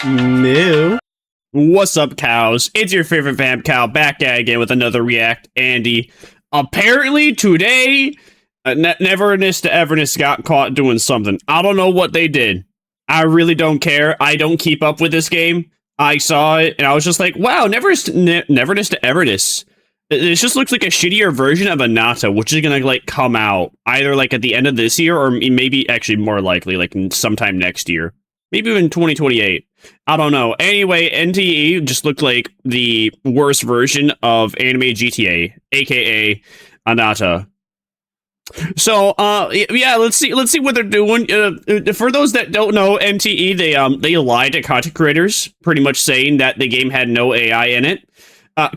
Moo. What's up, cows? It's your favorite vamp cow back at again with another react. Andy. Apparently today, Neverness to Everness got caught doing something. I don't know what they did. I really don't care. I don't keep up with this game. I saw it and I was just like, wow, Neverness to Everness. It just looks like a shittier version of Anata, which is gonna like come out either like at the end of this year or maybe actually more likely like sometime next year. Maybe even 2028. I don't know. Anyway, NTE just looked like the worst version of anime GTA, aka Anata. So, yeah, let's see what they're doing. For those that don't know, NTE they lied to content creators, pretty much saying that the game had no AI in it.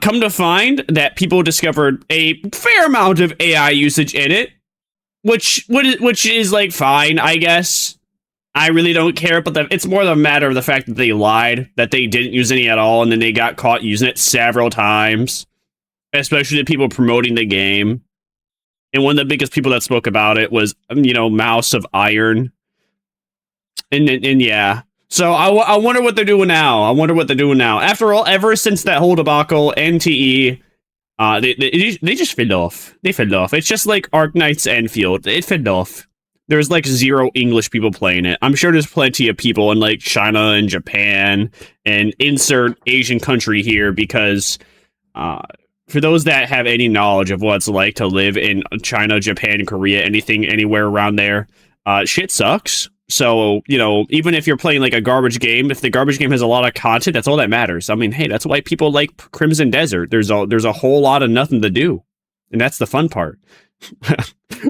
Come to find that people discovered a fair amount of AI usage in it, which is like fine, I guess. I really don't care, but it's more the matter of the fact that they lied, that they didn't use any at all, and then they got caught using it several times, especially the people promoting the game. And one of the biggest people that spoke about it was, you know, Mouse of Iron. And yeah. So I wonder what they're doing now. After all, ever since that whole debacle, NTE, they just fell off. They fell off. It's just like Arknight's Enfield. It fell off. There's like 0 English people playing it. I'm sure there's plenty of people in like China and Japan and insert Asian country here because for those that have any knowledge of what it's like to live in China, Japan, Korea, anything, anywhere around there, shit sucks. So, you know, even if you're playing like a garbage game, if the garbage game has a lot of content, that's all that matters. I mean, hey, that's why people like Crimson Desert. There's a whole lot of nothing to do. And that's the fun part.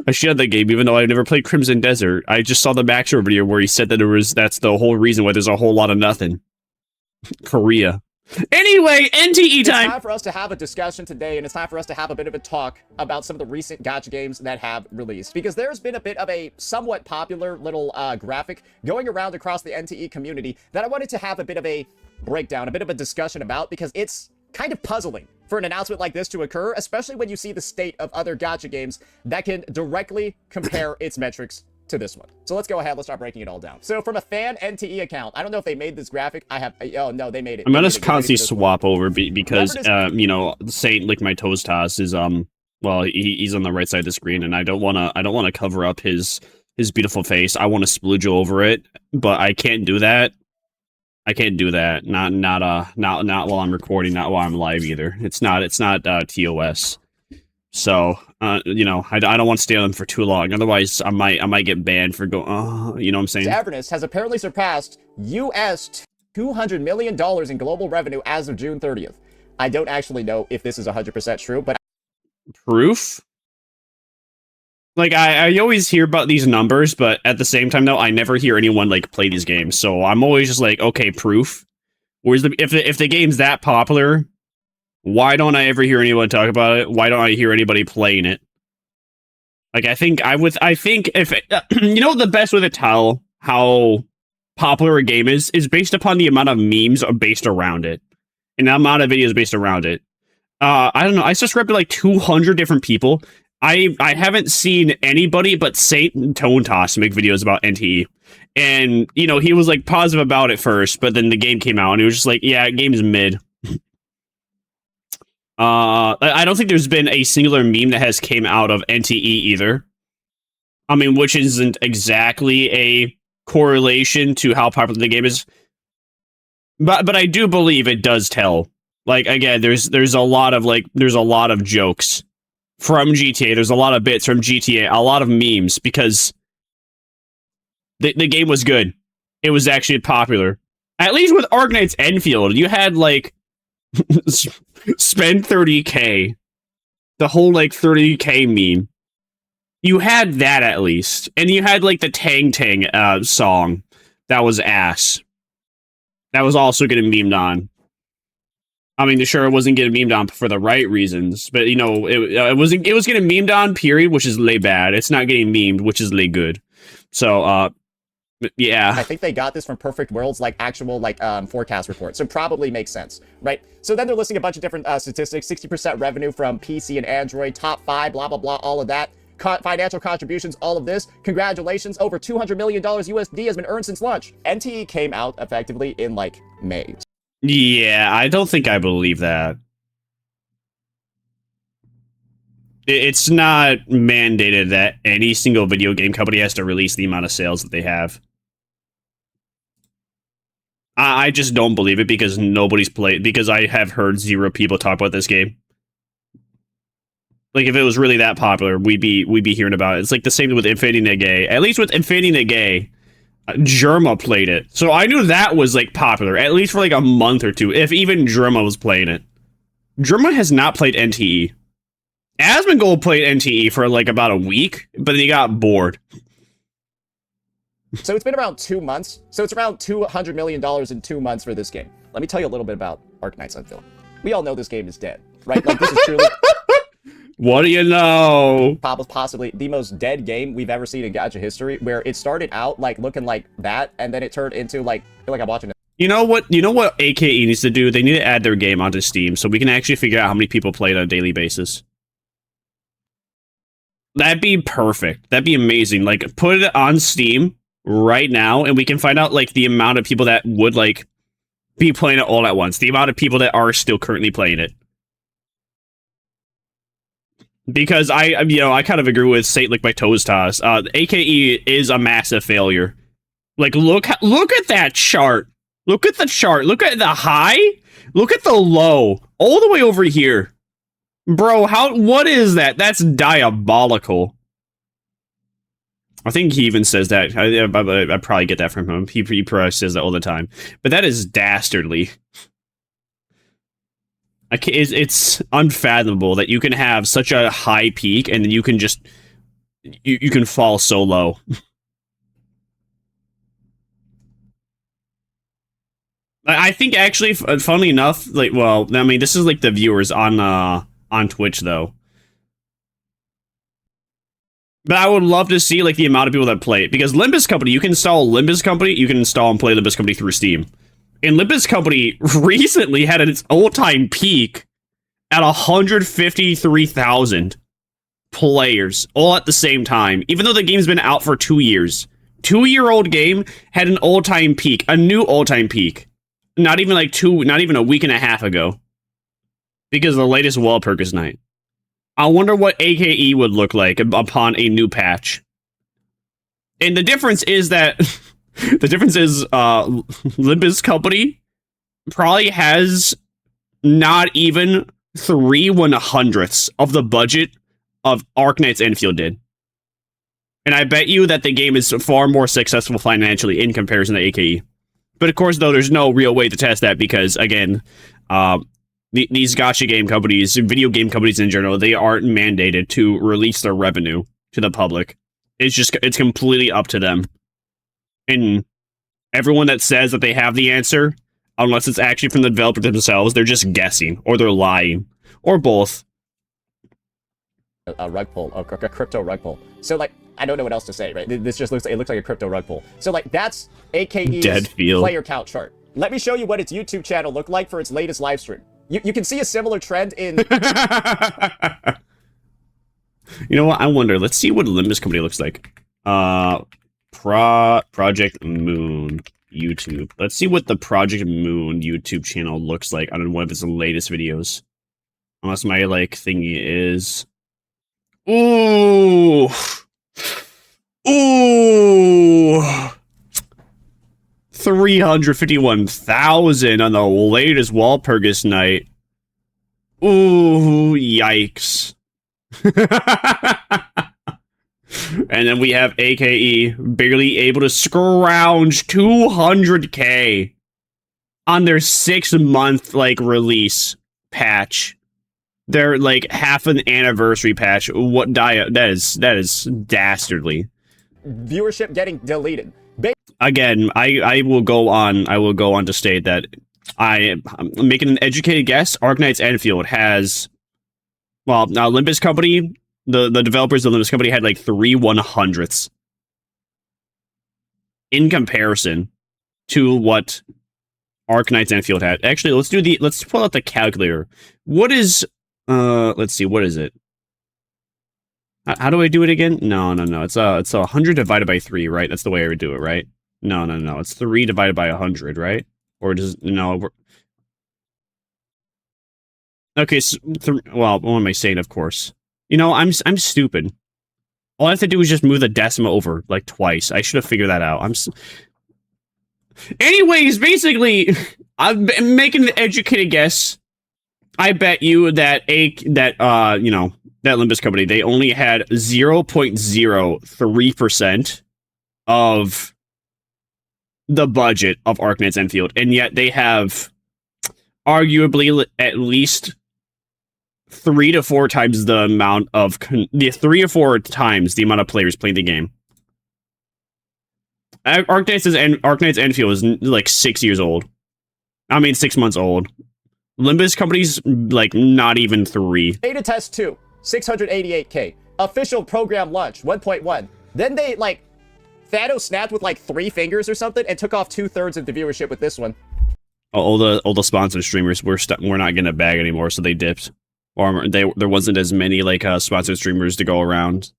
I shared that game even though I never played Crimson Desert. I just saw the Maxer video where he said that that's the whole reason why there's a whole lot of nothing. Korea. Anyway, NTE time! It's time for us to have a discussion today, and it's time for us to have a bit of a talk about some of the recent gacha games that have released. Because there's been a bit of a somewhat popular little graphic going around across the NTE community that I wanted to have a bit of a breakdown, a bit of a discussion about, because it's kind of puzzling for an announcement like this to occur, especially when you see the state of other gacha games that can directly compare its metrics to this one. So let's go ahead, let's start breaking it all down. So from a fan NTE account, I don't know if they made this graphic. Oh no, they made it. I'm gonna constantly swap over because you know, Saint Lick My Toes Toss is well, he's on the right side of the screen, and I don't wanna cover up his beautiful face. I want to splooge over it, but I can't do that. Not while I'm recording, not while I'm live either. It's not TOS. So, you know, I don't want to stay on them for too long. Otherwise, I might get banned for going, you know what I'm saying? Everness has apparently surpassed US $200 million in global revenue as of June 30th. I don't actually know if this is 100% true, but... Proof? Like, I always hear about these numbers, but at the same time, though, I never hear anyone, like, play these games. So I'm always just like, okay, proof. Where's if the game's that popular, why don't I ever hear anyone talk about it? Why don't I hear anybody playing it? Like, I think if, you know, the best way to tell how popular a game is based upon the amount of memes based around it. And the amount of videos based around it. I don't know, I subscribed to like 200 different people. I haven't seen anybody but Saint and Tone Toss make videos about NTE. And, you know, he was like positive about it first, but then the game came out and he was just like, yeah, game's mid. I don't think there's been a singular meme that has came out of NTE either. I mean, which isn't exactly a correlation to how popular the game is. But I do believe it does tell. Like, again, there's a lot of jokes from GTA. There's a lot of bits from GTA, a lot of memes, because the game was good. It was actually popular. At least with Arknight's Enfield, you had, like, spend 30K. The whole, like, 30K meme. You had that, at least. And you had, like, the Tang Tang song. That was ass. That was also getting memed on. I mean, sure, it wasn't getting memed on for the right reasons, but, you know, it was getting memed on, period, which is lay bad. It's not getting memed, which is lay good. So, yeah. I think they got this from Perfect World's, like, actual, like, forecast report, so probably makes sense, right? So then they're listing a bunch of different statistics, 60% revenue from PC and Android, top 5, blah, blah, blah, all of that. financial contributions, all of this. Congratulations, over $200 million USD has been earned since launch. NTE came out effectively in like May. Yeah, I don't think I believe that. It's not mandated that any single video game company has to release the amount of sales that they have. I just don't believe it because nobody's played, because I have heard 0 people talk about this game. Like, if it was really that popular, we'd be hearing about it. It's like the same with Infinity Negay. At least with Infinity Negay, Germa played it. So I knew that was, like, popular, at least for, like, a month or 2, if even Germa was playing it. Germa has not played NTE. Asmongold played NTE for, like, about a week, but then he got bored. So it's been around 2 months. So it's around $200 million in 2 months for this game. Let me tell you a little bit about Arknights Unfilled. We all know this game is dead, right? Like, this is truly... What do you know? Possibly the most dead game we've ever seen in gacha history, where it started out like looking like that, and then it turned into like I'm watching it. You know what AKE needs to do? They need to add their game onto Steam so we can actually figure out how many people play it on a daily basis. That'd be perfect. That'd be amazing. Like, put it on Steam right now, and we can find out like the amount of people that would like be playing it all at once. The amount of people that are still currently playing it. Because I kind of agree with Saint like my toes toss. AKE is a massive failure. Like, look at that chart. Look at the chart. Look at the high. Look at the low. All the way over here. Bro, what is that? That's diabolical. I think he even says that. I probably get that from him. He probably says that all the time. But that is dastardly. It's unfathomable that you can have such a high peak and then you can just you can fall so low. I think actually, funnily enough, like, well, I mean, this is like the viewers on Twitch though. But I would love to see like the amount of people that play it, because Limbus Company, you can install Limbus Company, you can install and play Limbus Company through Steam. And Limbus Company recently had its all-time peak at 153,000 players, all at the same time, even though the game's been out for 2 years. 2-year-old game had an all-time peak, a new all-time peak. Not even a week and a half ago. Because of the latest Walpurgis Night. I wonder what AKE would look like upon a new patch. And the difference is that Limbus Company probably has not even 3/100ths of the budget of Arknights Enfield did. And I bet you that the game is far more successful financially in comparison to AKE. But of course, though, there's no real way to test that because, again, these gacha game companies, video game companies in general, they aren't mandated to release their revenue to the public. It's completely up to them. And everyone that says that they have the answer, unless it's actually from the developer themselves, they're just guessing, or they're lying, or both. A rug pull, a crypto rug pull. So, like, I don't know what else to say, right? This just looks like a crypto rug pull. So, like, that's AKE's player count chart. Let me show you what its YouTube channel looked like for its latest live stream. You can see a similar trend in... You know what? I wonder. Let's see what Limbus Company looks like. Project Moon YouTube. Let's see what the Project Moon YouTube channel looks like on one of its latest videos. Unless my, like, thingy is... Ooh! Ooh! 351,000 on the latest Walpurgis Night. Ooh, yikes. And then we have AKE barely able to scrounge 200k on their 6-month like release patch. Their like half an anniversary patch. What that is dastardly. Viewership getting deleted. Again, I will go on to state that I'm making an educated guess. Arknights Enfield has, well, now Limbus Company, the developers of Limbus Company had like 3/100ths in comparison to what Arknights Enfield had. Actually, let's pull out the calculator. What is let's see, what is it? How do I do it again? No. It's 100 divided by 3, right? That's the way I would do it, right? No. It's 3 divided by 100, right? Or does no? Okay, so well, what am I saying? Of course. You know, I'm stupid. All I have to do is just move the decimal over like twice. I should have figured that out. Anyways, basically, I'm making an educated guess. I bet you that you know, that Limbus company, they only had 0.03% of the budget of Arknight's Enfield, and yet they have arguably at least 3 to 4 times the amount of 3 or 4 times the amount of players playing the game. Arknight's Enfield is like 6 years old. I mean, 6 months old. Limbus company's like not even 3. Beta test 2, 688K. Official program launch, 1.1. Then they like Thanos snapped with like 3 fingers or something and took off 2/3 of the viewership with this one. All the sponsored streamers we're not getting a bag anymore, so they dipped. Or there wasn't as many like sponsored streamers to go around.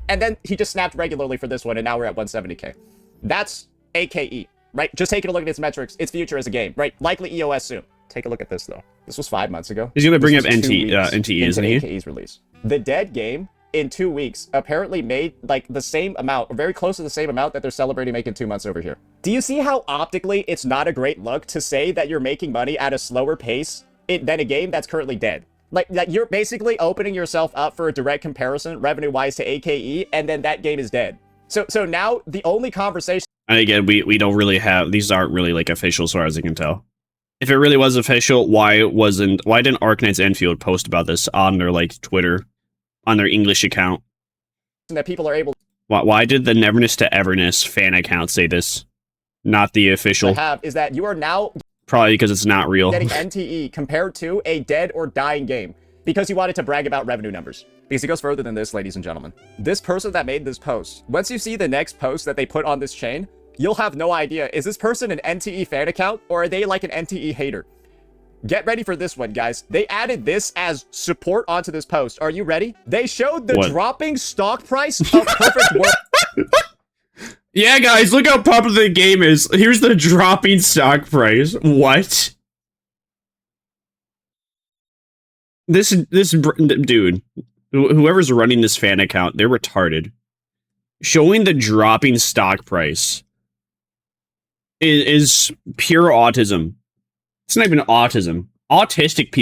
And then he just snapped regularly for this one, and now we're at 170K. That's AKE, right? Just taking a look at its metrics, its future as a game, right? Likely EOS soon. Take a look at this though. This was 5 months ago. He's gonna bring up NTE, isn't he? AKE's release. The Dead game in 2 weeks apparently made like the same amount, or very close to the same amount that they're celebrating making 2 months over here. Do you see how optically it's not a great look to say that you're making money at a slower pace than a game that's currently dead? Like you're basically opening yourself up for a direct comparison revenue-wise to AKE, and then that game is dead. So now the only conversation. And again, we don't really have, these aren't really like official as far as I can tell. If it really was official, why didn't Arknight's Enfield post about this on their like Twitter, on their English account? That people are able. Why did the Neverness to Everness fan account say this, not the official? Is that you are now probably because it's not real. Getting NTE compared to a dead or dying game because he wanted to brag about revenue numbers. Because it goes further than this, ladies and gentlemen. This person that made this post, once you see the next post that they put on this chain, you'll have no idea. Is this person an NTE fan account or are they like an NTE hater? Get ready for this one, guys. They added this as support onto this post. Are you ready? They showed the dropping stock price of Perfect World. Yeah, guys, look how popular the game is. Here's the dropping stock price. What? This dude, whoever's running this fan account, they're retarded. Showing the dropping stock price is pure autism. It's not even autism. Autistic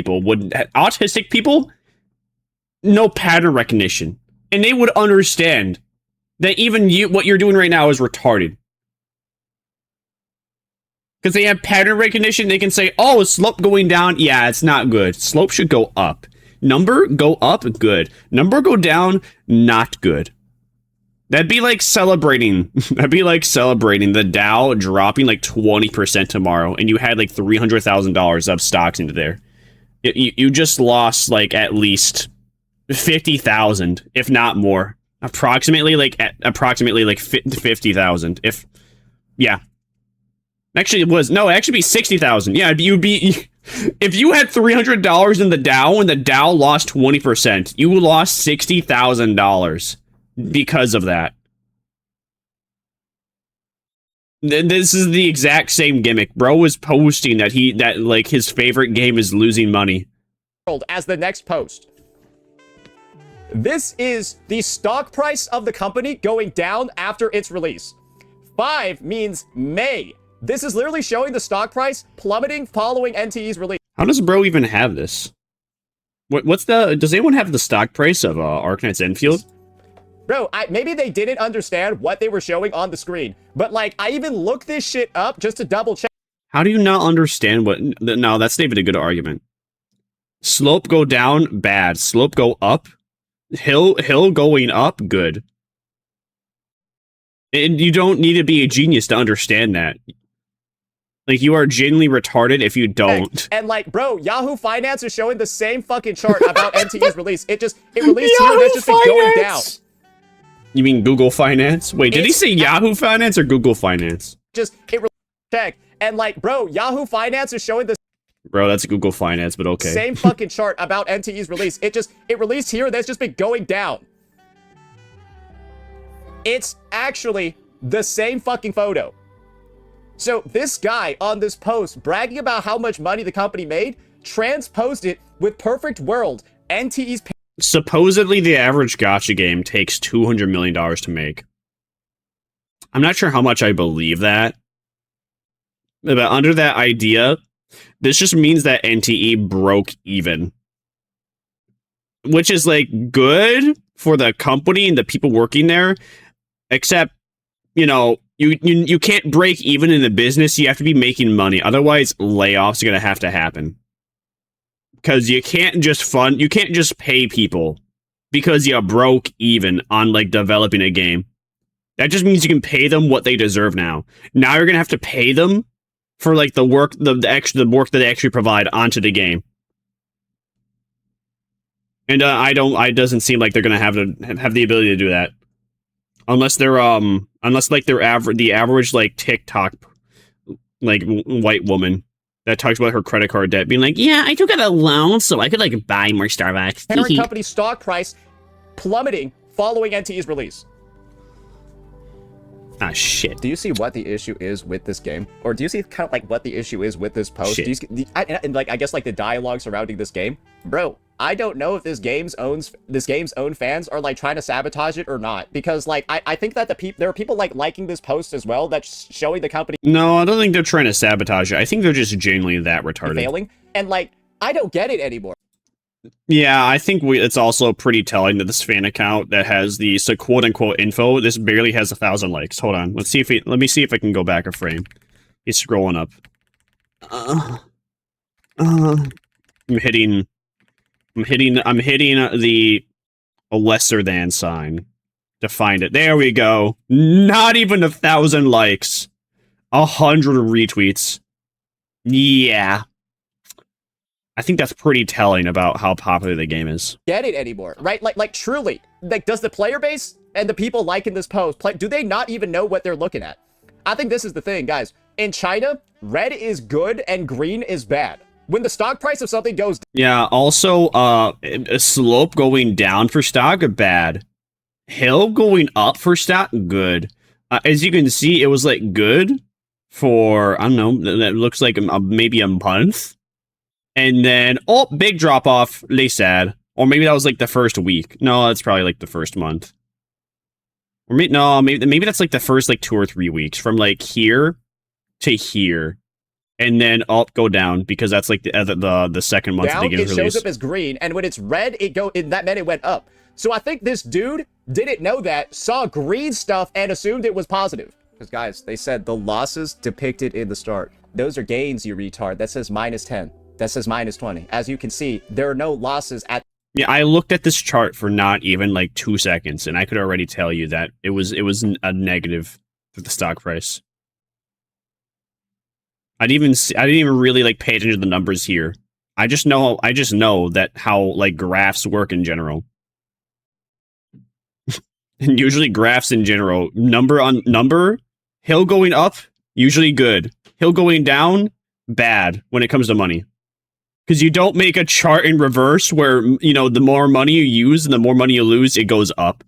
people know pattern recognition, and they would understand that even what you're doing right now is retarded. Because they have pattern recognition, they can say, oh, slope going down, yeah, it's not good. Slope should go up. Number go up, good. Number go down, not good. That'd be like celebrating. That'd be like celebrating the Dow dropping like 20% tomorrow, and you had like $300,000 of stocks into there. You just lost like at least 50,000, if not more. Approximately like 50,000. Yeah. Actually, it was actually be 60,000. Yeah, you'd be if you had $300 in the Dow and the Dow lost 20%, you lost $60,000 because of that. This is the exact same gimmick. Bro was posting that like his favorite game is losing money. As the next post. This is the stock price of the company going down after its release. 5 means May. This is literally showing the stock price plummeting following NTE's release. How does bro even have this? Does anyone have the stock price of Arknight's Enfield? Bro, maybe they didn't understand what they were showing on the screen, but like I even looked this shit up just to double check. How do you not understand what? No, that's not even a good argument. Slope go down, bad. Slope go up, hill going up, good. And you don't need to be a genius to understand that. Like, you are genuinely retarded if you don't. And like, bro, Yahoo Finance is showing the same fucking chart about NTE's release. It released here and it's just been going down. You mean Google Finance? Wait, did he say Yahoo Finance or Google Finance? Check. And like, bro, Yahoo Finance is showing the Bro, that's Google Finance, but okay. same fucking chart about NTE's release. It released here and that's just been going down. It's actually the same fucking photo. So this guy on this post bragging about how much money the company made, transposed it with Perfect World, NTE's... Supposedly, the average gacha game takes $200 million to make. I'm not sure how much I believe that. But under that idea, this just means that NTE broke even. Which is, like, good for the company and the people working there. Except, you know, you can't break even in the business. You have to be making money. Otherwise, layoffs are going to have to happen. Because you can't just pay people because you broke even on, like, developing a game. That just means you can pay them what they deserve now. Now you're going to have to pay them for, like, the work, the work that they actually provide onto the game. And it doesn't seem like they're going to have the ability to do that. Unless they're, the average, like, TikTok, like, white woman that talks about her credit card debt being like, yeah, I took out a loan so I could, like, buy more Starbucks. Parent company stock price plummeting following NTE's release. Ah, shit. Do you see what the issue is with this game? Or do you see kind of like what the issue is with this post? Shit. And like, I guess like the dialogue surrounding this game? Bro, I don't know if this game's own fans are like trying to sabotage it or not. Because like, I think that there are people like liking this post as well that's showing the company... No, I don't think they're trying to sabotage it. I think they're just genuinely that retarded. Failing. And like, I don't get it anymore. Yeah, I think it's also pretty telling that this fan account that has the quote-unquote info, this barely has 1,000 likes. Hold on, let me see if I can go back a frame. He's scrolling up. I'm hitting the lesser than sign to find it. There we go. Not even 1,000 likes. 100 retweets. Yeah. I think that's pretty telling about how popular the game is. Get it anymore, right? Like truly, like, does the player base and the people liking this post do they not even know what they're looking at? I think this is the thing, guys. In China, red is good and green is bad. When the stock price of something goes... Yeah, also, a slope going down for stock, bad. Hill going up for stock, good. As you can see, it was, like, good for, I don't know, that looks like maybe a month. And then, oh, big drop off, lay sad. Or maybe that was like the first week. No, that's probably like the first month. Or maybe that's like the first like 2 or 3 weeks from like here to here. And then up, go down because that's like the second month of the game's release. It shows up as green, and when it's red, that meant it went up. So I think this dude didn't know that, saw green stuff, and assumed it was positive. Because guys, they said the losses depicted in the start. Those are gains, you retard. That says -10. That says -20. As you can see, there are no losses at... Yeah, I looked at this chart for not even like 2 seconds, and I could already tell you that it was a negative for the stock price. I didn't even really like pay attention to the numbers here. I just know that how like graphs work in general. And usually graphs in general, number on number, hill going up, usually good. Hill going down, bad when it comes to money. Because you don't make a chart in reverse where, you know, the more money you use and the more money you lose, it goes up.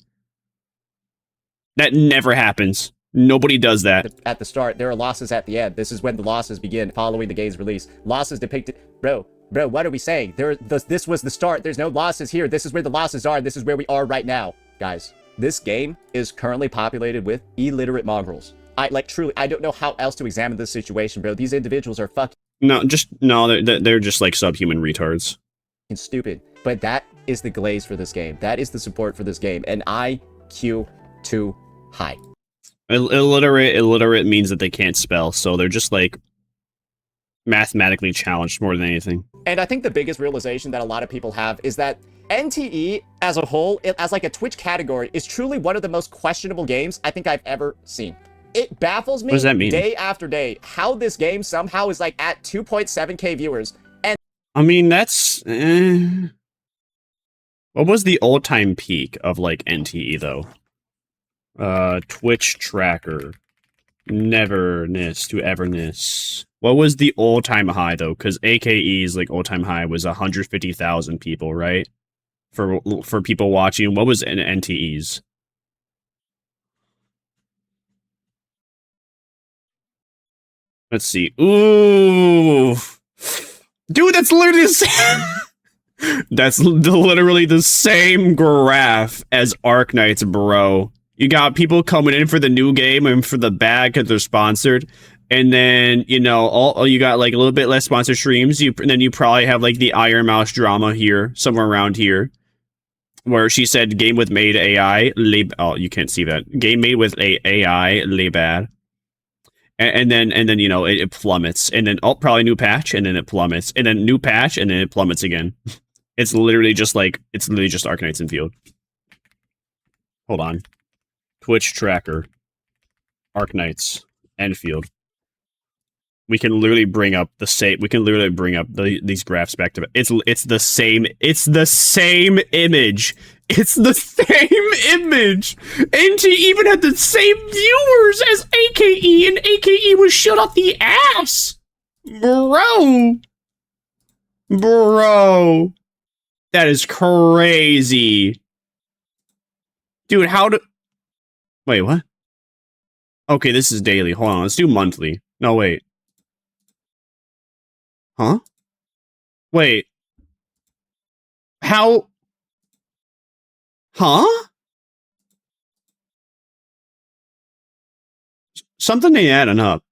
That never happens. Nobody does that. At the start, there are losses at the end. This is when the losses begin following the game's release. Losses depicted... Bro, what are we saying? This was the start. There's no losses here. This is where the losses are. This is where we are right now. Guys, this game is currently populated with illiterate mongrels. Truly, I don't know how else to examine this situation, bro. These individuals are fucking... No, they're just like subhuman retards. Stupid. But that is the glaze for this game. That is the support for this game. And IQ too high. Illiterate means that they can't spell, so they're just like mathematically challenged more than anything. And I think the biggest realization that a lot of people have is that NTE as a whole, as like a Twitch category, is truly one of the most questionable games I think I've ever seen. It baffles me day after day how this game somehow is like at 2.7k viewers. And I mean, that's... What was the all-time peak of like NTE though? Twitch tracker. Neverness to everness. What was the all-time high though? Because AKE's like all-time high was 150,000 people, right? For people watching. What was NTE's? Let's see. Ooh. Dude, that's literally the same. That's literally the same graph as Arknights, bro. You got people coming in for the new game and for the bag because they're sponsored. And then, you know, you got like a little bit less sponsored streams. And then you probably have like the Iron Mouse drama here, somewhere around here. Where she said game with made AI, oh, you can't see that. Game made with AI, lay bad. And then you know it plummets, and then probably new patch, and then it plummets, and then new patch, and then it plummets again. It's literally just Arknights in field. Hold on, Twitch tracker, Arknights, Enfield. We can literally bring up the same. We can literally bring up these graphs back to back. It's the same. It's the same image. It's the same image. NTE even had the same viewers as AKE, and AKE was shut off the ass, bro. Bro, that is crazy, dude. Wait, what? Okay, this is daily. Hold on, let's do monthly. No, wait. Huh? Wait. How? Huh? Something ain't adding up.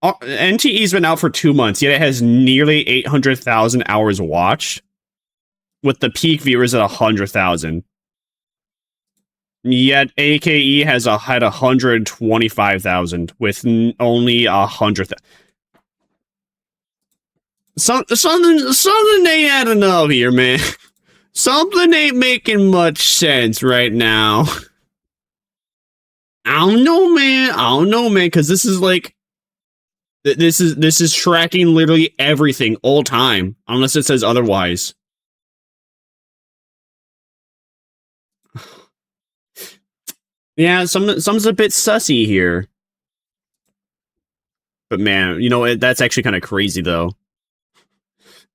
NTE's been out for 2 months, yet it has nearly 800,000 hours watched, with the peak viewers at 100,000. Yet AKE had 125,000 with only 100,000. Something ain't adding up here, man. Something ain't making much sense right now. I don't know, man. Because this is like, this is tracking literally everything all time, unless it says otherwise. Yeah, some's a bit sussy here. But man, you know, that's actually kind of crazy though.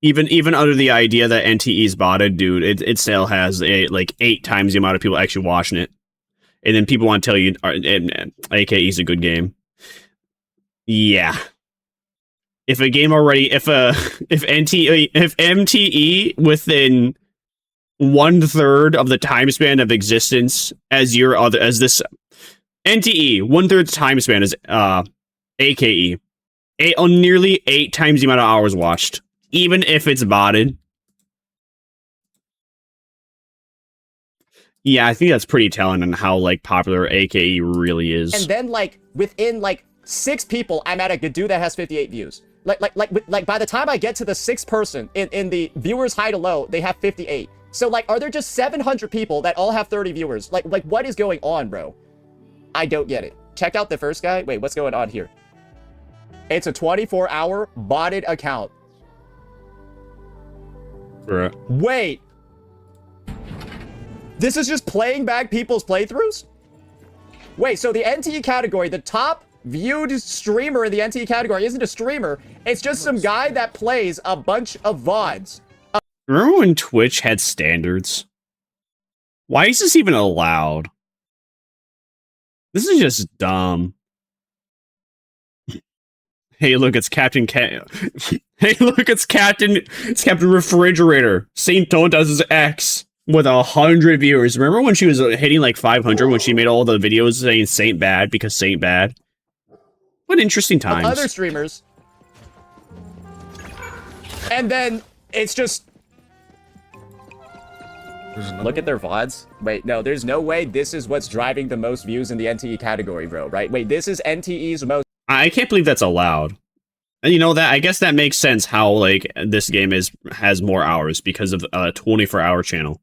Even under the idea that NTE's botted, dude, it still has like 8 times the amount of people actually watching it. And then people want to tell you AKE's a good game. Yeah. If a game already, if MTE within 1/3 of the time span of existence as this NTE, 1/3 time span is AKE. Nearly 8 times the amount of hours watched. Even if it's botted. Yeah, I think that's pretty telling on how like popular AKE really is. And then like within like 6 people, I'm at a Gadoo that has 58 views. Like by the time I get to the 6th person in the viewers high to low, they have 58. So like, are there just 700 people that all have 30 viewers? Like what is going on, bro? I don't get it. Check out the first guy. Wait, what's going on here? It's a 24-hour botted account. Bruh. Wait. This is just playing back people's playthroughs? Wait, so the NTE category, the top viewed streamer in the NTE category isn't a streamer. It's just some guy that plays a bunch of VODs. Remember when Twitch had standards? Why is this even allowed? This is just dumb. Hey, look, it's Captain Hey, look, it's Captain Refrigerator. Saint Don't does his X with 100 viewers. Remember when she was hitting like 500 when she made all the videos saying Saint bad because Saint bad? What interesting times. Other streamers. And then it's just... Look at their VODs. Wait, no, there's no way this is what's driving the most views in the NTE category, bro, right? Wait, this is NTE's most... I can't believe that's allowed. And you know that, I guess that makes sense how like this game has more hours because of a 24-hour channel.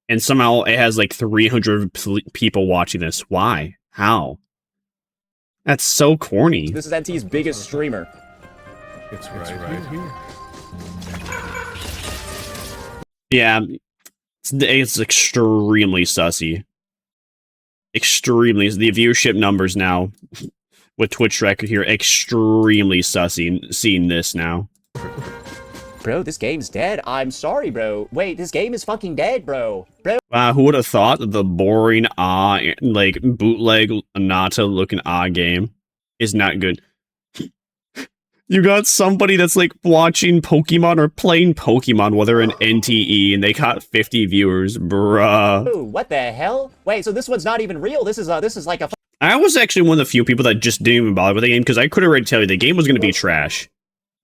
And somehow it has like 300 people watching this. Why? How? That's so corny. This is NTE's biggest streamer. It's right here. Yeah, it's extremely sussy. Extremely. The viewership numbers now with Twitch record here, extremely sussy seeing this now. Bro, this game's dead. I'm sorry, bro. Wait, this game is fucking dead, bro. Who would have thought that the boring like bootleg Nata looking game is not good? You got somebody that's like watching Pokemon or playing Pokemon while they're in NTE and they got 50 viewers, bruh. Ooh, what the hell? Wait, so this one's not even real. This is like a I was actually one of the few people that just didn't even bother with the game because I could already tell you the game was going to be trash.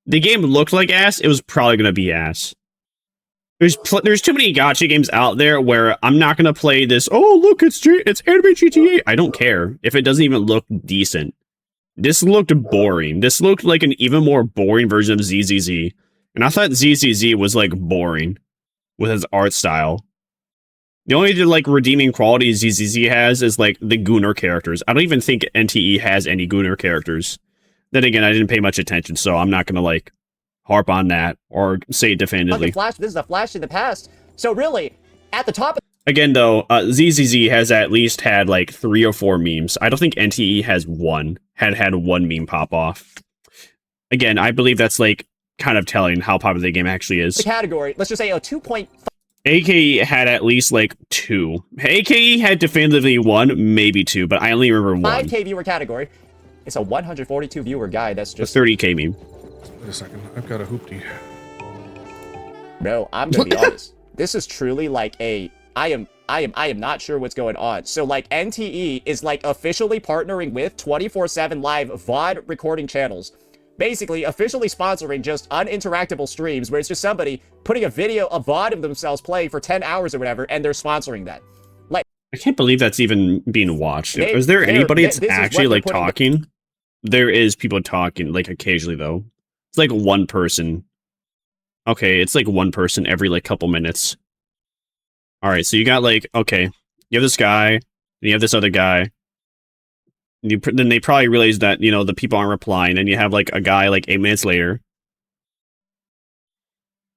The game looked like ass. It was probably going to be ass. There's too many gacha games out there where I'm not going to play this. Oh, look, it's anime GTA. I don't care if it doesn't even look decent. This looked boring. This looked like an even more boring version of ZZZ. And I thought ZZZ was, like, boring with his art style. The only, like, redeeming quality ZZZ has is, like, the Gooner characters. I don't even think NTE has any Gooner characters. Then again, I didn't pay much attention, so I'm not gonna, like, harp on that or say it definitively. Flash. This is a flash in the past. So really, at the top of Again, though, ZZZ has at least had, like, 3 or 4 memes. I don't think NTE has one. Had one meme pop off. Again, I believe that's, like, kind of telling how popular the game actually is. the category, let's just say a 2.5. AKE had at least, like, 2. AKE had definitively 1, maybe 2, but I only remember 1. 5K viewer category. It's a 142 viewer guy that's A just 30K meme. Wait a second. I've got a hoopty. No, I'm gonna be honest. This is truly like a I am not sure what's going on. So like NTE is like officially partnering with 24/7 live VOD recording channels. Basically officially sponsoring just uninteractable streams where it's just somebody putting a video, a VOD of themselves playing for 10 hours or whatever, and they're sponsoring that. Like I can't believe that's even being watched. Is there anybody that's actually like talking? There is people talking, like occasionally though. It's like one person. Okay, it's like one person every like couple minutes. Alright, so you got like, okay, you have this guy, and you have this other guy. Then they probably realize that, you know, the people aren't replying, and you have like a guy like 8 minutes later.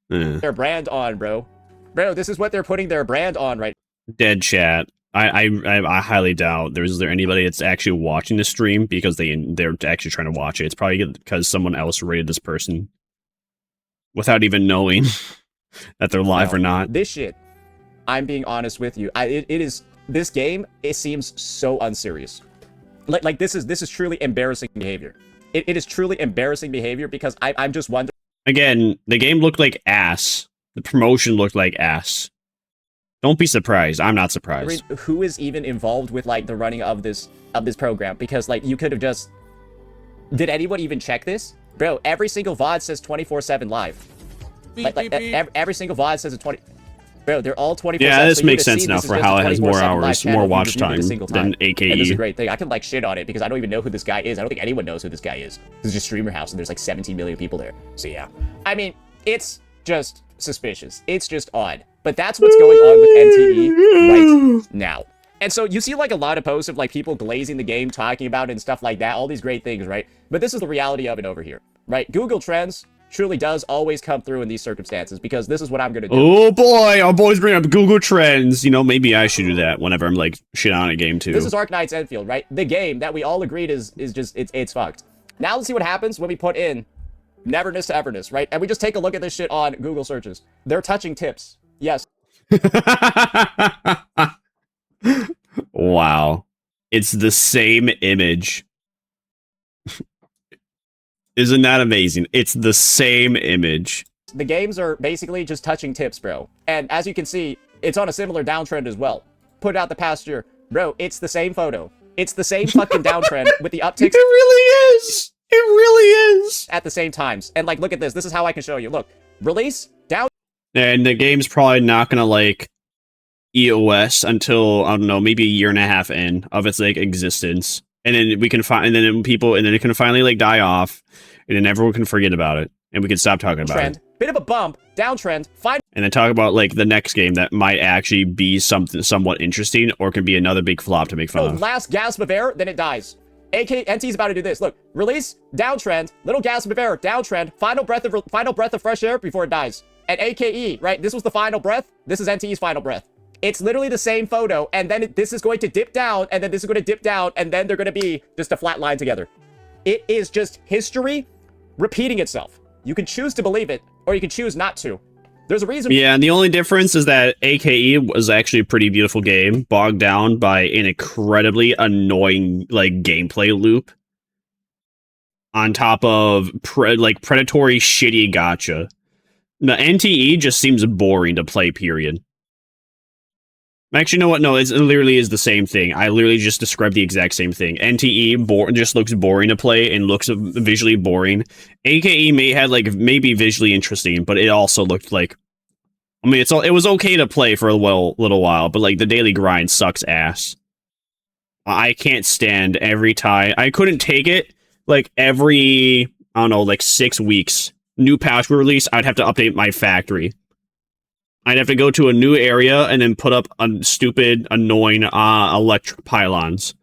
Their brand on, bro. Bro, this is what they're putting their brand on right Dead chat. I highly doubt there's anybody that's actually watching the stream because they're actually trying to watch it. It's probably because someone else rated this person without even knowing that they're live or not. This shit, I'm being honest with you. It is this game. It seems so unserious. Like this is truly embarrassing behavior. It is truly embarrassing behavior because I'm just wondering. Again, the game looked like ass. The promotion looked like ass. Don't be surprised. I'm not surprised. Who is even involved with like the running of this program? Because like you could have just. Did anyone even check this, bro? Every single VOD says 24/7 live. Every single VOD says a 20. Bro, they're all 24/7. Yeah, this makes sense now for how it has more hours, more watch time than AKE. And this is a great thing. I can like shit on it because I don't even know who this guy is. I don't think anyone knows who this guy is. This is just Streamer House and there's like 17 million people there. So yeah, I mean, it's just suspicious. It's just odd. But that's what's going on with NTE right now. And so you see like a lot of posts of like people glazing the game, talking about it and stuff like that. All these great things, right? But this is the reality of it over here, right? Google Trends truly does always come through in these circumstances because this is what I'm going to do. Oh boy, our boys bring up Google Trends. You know, maybe I should do that whenever I'm like shit on a game too. This is Arknight's Enfield, right? The game that we all agreed is just, it's fucked. Now let's see what happens when we put in Neverness to Everness, right? And we just take a look at this shit on Google searches. They're touching tips. Yes. Wow. It's the same image. Isn't that amazing? It's the same image. The games are basically just touching tips, bro. And as you can see, it's on a similar downtrend as well. Put out the past year. Bro, it's the same photo. It's the same fucking downtrend with the upticks. It really is. It really is. At the same times. And like, look at this. This is how I can show you. Look, release, down. And the game's probably not gonna like EOS until, I don't know, maybe a year and a half in of its like existence. And then we can find, and then it can finally like die off, and then everyone can forget about it, and we can stop talking about it. Bit of a bump, downtrend, fine. And then talk about like the next game that might actually be something somewhat interesting, or can be another big flop to make fun of. Last gasp of air, then it dies. NT's about to do this. Look, release, downtrend, little gasp of air, downtrend, final breath of fresh air before it dies. And AKE, right? This was the final breath. This is NTE's final breath. It's literally the same photo, and then this is going to dip down, and then this is going to dip down, and then they're going to be just a flat line together. It is just history repeating itself. You can choose to believe it, or you can choose not to. There's a reason. Yeah, and the only difference is that AKE was actually a pretty beautiful game, bogged down by an incredibly annoying like gameplay loop. on top of predatory shitty gacha. The NTE just seems boring to play, period. Actually, you know what? No, it literally is the same thing. I literally just described the exact same thing. NTE just looks boring to play and looks visually boring. AKE had maybe visually interesting, but it also looked like, I mean, it was okay to play for a little while, but like the daily grind sucks ass. I can't stand every time. I couldn't take it like every, I don't know, like 6 weeks. New patch release, I'd have to update my factory. I'd have to go to a new area and then put up stupid, annoying electric pylons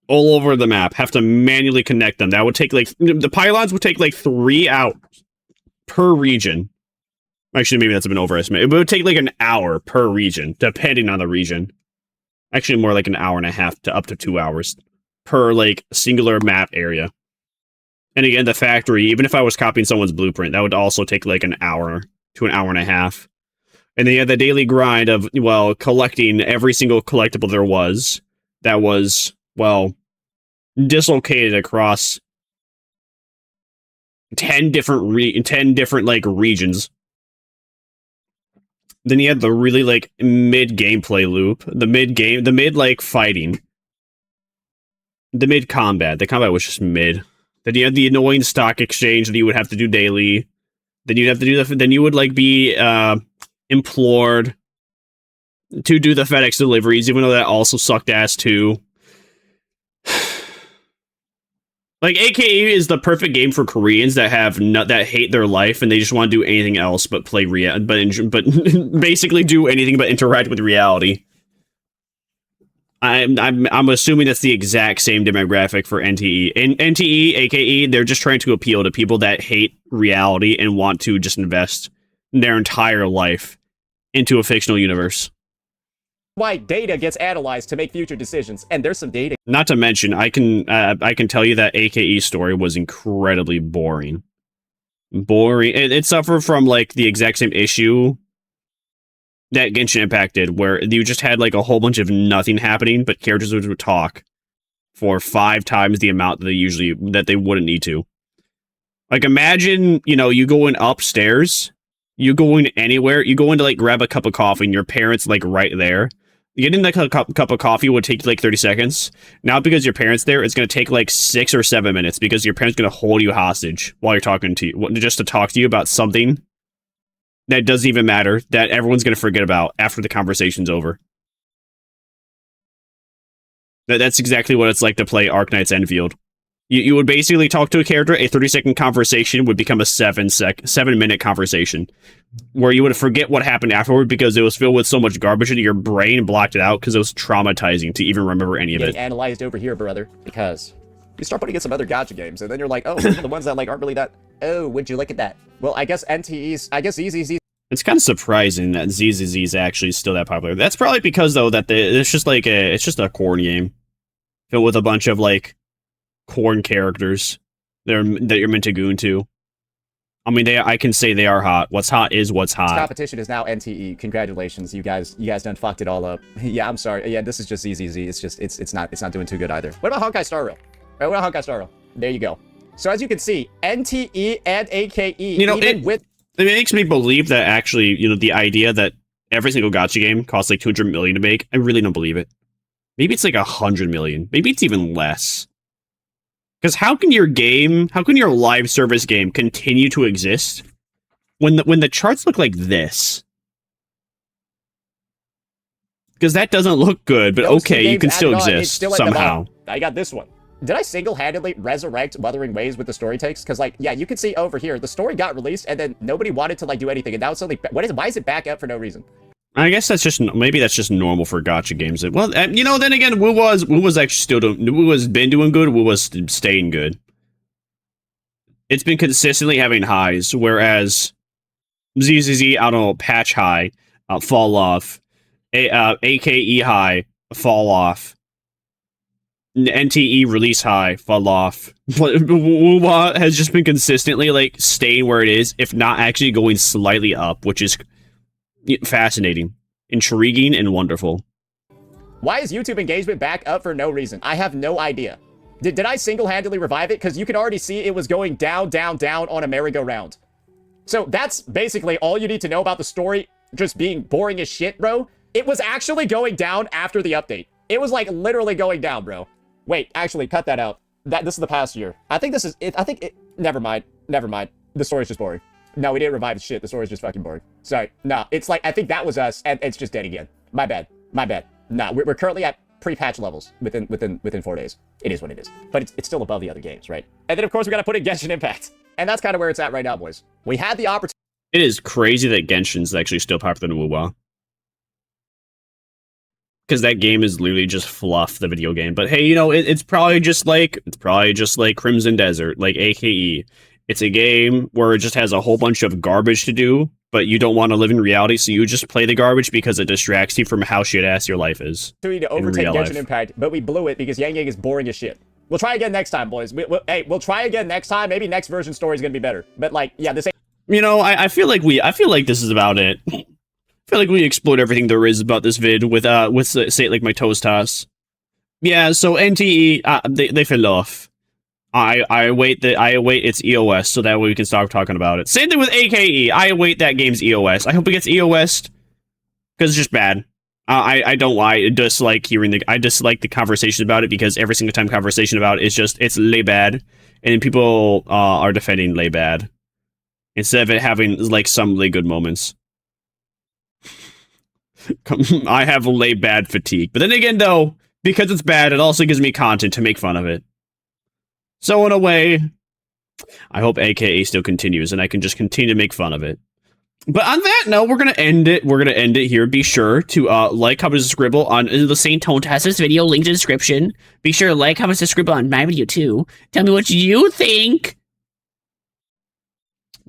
all over the map. Have to manually connect them. That would take the pylons would take 3 hours per region. Actually, maybe that's a bit overestimated. It would take an hour per region, depending on the region. Actually, more like an hour and a half to up to 2 hours per singular map area. And again, the factory, even if I was copying someone's blueprint, that would also take an hour to an hour and a half. And then you had the daily grind of, well, collecting every single collectible there was that was, well, dislocated across 10 different regions. Then you had the really mid gameplay loop, the mid fighting, the mid combat. The combat was just mid. Then you had the annoying stock exchange that you would have to do daily. Then you'd have to do then you would be implored to do the FedEx deliveries, even though that also sucked ass too. AKE is the perfect game for Koreans that that hate their life and they just want to do anything else but play but basically do anything but interact with reality. I'm assuming that's the exact same demographic for NTE. And NTE, AKE, they're just trying to appeal to people that hate reality and want to just invest their entire life into a fictional universe. Why data gets analyzed to make future decisions, and there's some data. Not to mention, I can tell you that AKE's story was incredibly boring. It suffered from the exact same issue that Genshin Impact did, where you just had a whole bunch of nothing happening, but characters would talk for 5 times the amount that they wouldn't need to. Imagine, you going upstairs, you going anywhere, you go in to grab a cup of coffee and your parents right there. Getting a cup of coffee would take 30 seconds. Now, because your parents there, it's going to take 6 or 7 minutes because your parents going to hold you hostage while you're talking to you, just to talk to you about something that doesn't even matter, that everyone's going to forget about after the conversation's over. That's exactly what it's like to play Arknight's Enfield. You would basically talk to a character, a 30-second conversation would become a 7-minute conversation, where you would forget what happened afterward because it was filled with so much garbage and your brain blocked it out because it was traumatizing to even remember any of it. Analyzed over here, brother, because you start putting in some other gacha games, and then you're like, oh, those are the ones that aren't really that. Oh, would you look at that? Well, I guess NTEs, I guess ZZZ. It's kind of surprising that ZZZ is actually still that popular. That's probably because though that it's just a corn game filled with a bunch of corn characters that you're meant to goon to. I mean, I can say they are hot. What's hot is what's hot. This competition is now NTE. Congratulations, you guys done fucked it all up. Yeah, I'm sorry. Yeah, this is just ZZZ. It's just it's not doing too good either. What about Honkai Star Rail? Right, what about Honkai Star Rail? There you go. So as you can see, NTE and AKE, it makes me believe that actually, the idea that every single gacha game costs 200 million to make, I really don't believe it. Maybe it's 100 million. Maybe it's even less. Because how can your live service game continue to exist when the charts look like this? Because that doesn't look good, but okay, you can still exist somehow. I got this one. Did I single-handedly resurrect Wuthering Waves with the story takes? Because, yeah, you can see over here, the story got released, and then nobody wanted to, do anything, and now it's suddenly... Why is it back up for no reason? I guess maybe that's just normal for gacha games. Well, then again, Wu was actually still doing... Wu has been doing good, Wu was staying good. It's been consistently having highs, whereas ZZZ, I don't know, patch high, fall off, AKE high, fall off, NTE release high, fall off. WoWA has just been consistently staying where it is, if not actually going slightly up, which is fascinating, intriguing, and wonderful. Why is YouTube engagement back up for no reason? I have no idea. Did I single-handedly revive it? Because you can already see it was going down, down, down on a merry-go-round. So that's basically all you need to know about the story just being boring as shit, bro. It was actually going down after the update. It was like literally going down, bro. Wait, actually, cut that out. This is the past year. I think this is it. Never mind. Never mind. The story's just boring. No, we didn't revive shit. The story's just fucking boring. Sorry. No, it's like, I think that was us, and it's just dead again. My bad. My bad. No, we're currently at pre-patch levels within 4 days. It is what it is. But it's still above the other games, right? And then, of course, we got to put in Genshin Impact. And that's kind of where it's at right now, boys. We had the opportunity. It is crazy that Genshin's actually still popular in WoW. Because that game is literally just fluff, the video game. But hey, you know, it's probably just like Crimson Desert, like AKE. It's a game where it just has a whole bunch of garbage to do, but you don't want to live in reality, so you just play the garbage because it distracts you from how shit-ass your life is. To overtake Genshin Impact, but we blew it because Yang Yang is boring as shit. We'll try again next time, boys. We'll try again next time. Maybe next version story is gonna be better. But like, yeah, this ain't. You know, I feel like this is about it. I feel like we explored everything there is about this vid with say like my toes toss. Yeah, so NTE they fell off. I await its EOS so that way we can start talking about it. Same thing with AKE. I await that game's EOS. I hope it gets EOS because it's just bad. I don't lie. I dislike the conversation about it because every single time conversation about it is just it's lay bad, and people are defending lay bad instead of it having like some lay good moments. I have lay bad fatigue, but then again though, because it's bad, it also gives me content to make fun of it. So in a way, I hope AKA still continues and I can just continue to make fun of it. But on that note, we're going to end it. We're going to end it here. Be sure to like, comment, and scribble on the St. Tontas's video, link in the description. Be sure to like, comment, and scribble on my video too. Tell me what you think.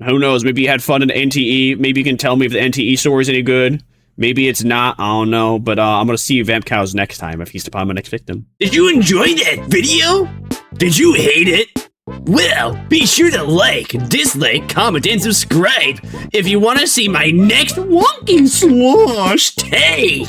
Who knows? Maybe you had fun in NTE. Maybe you can tell me if the NTE story is any good. Maybe it's not. I don't know. But I'm going to see you Vamp Cows next time if he's upon my next victim. Did you enjoy that video? Did you hate it? Well, be sure to like, dislike, comment, and subscribe if you want to see my next wonky slosh take.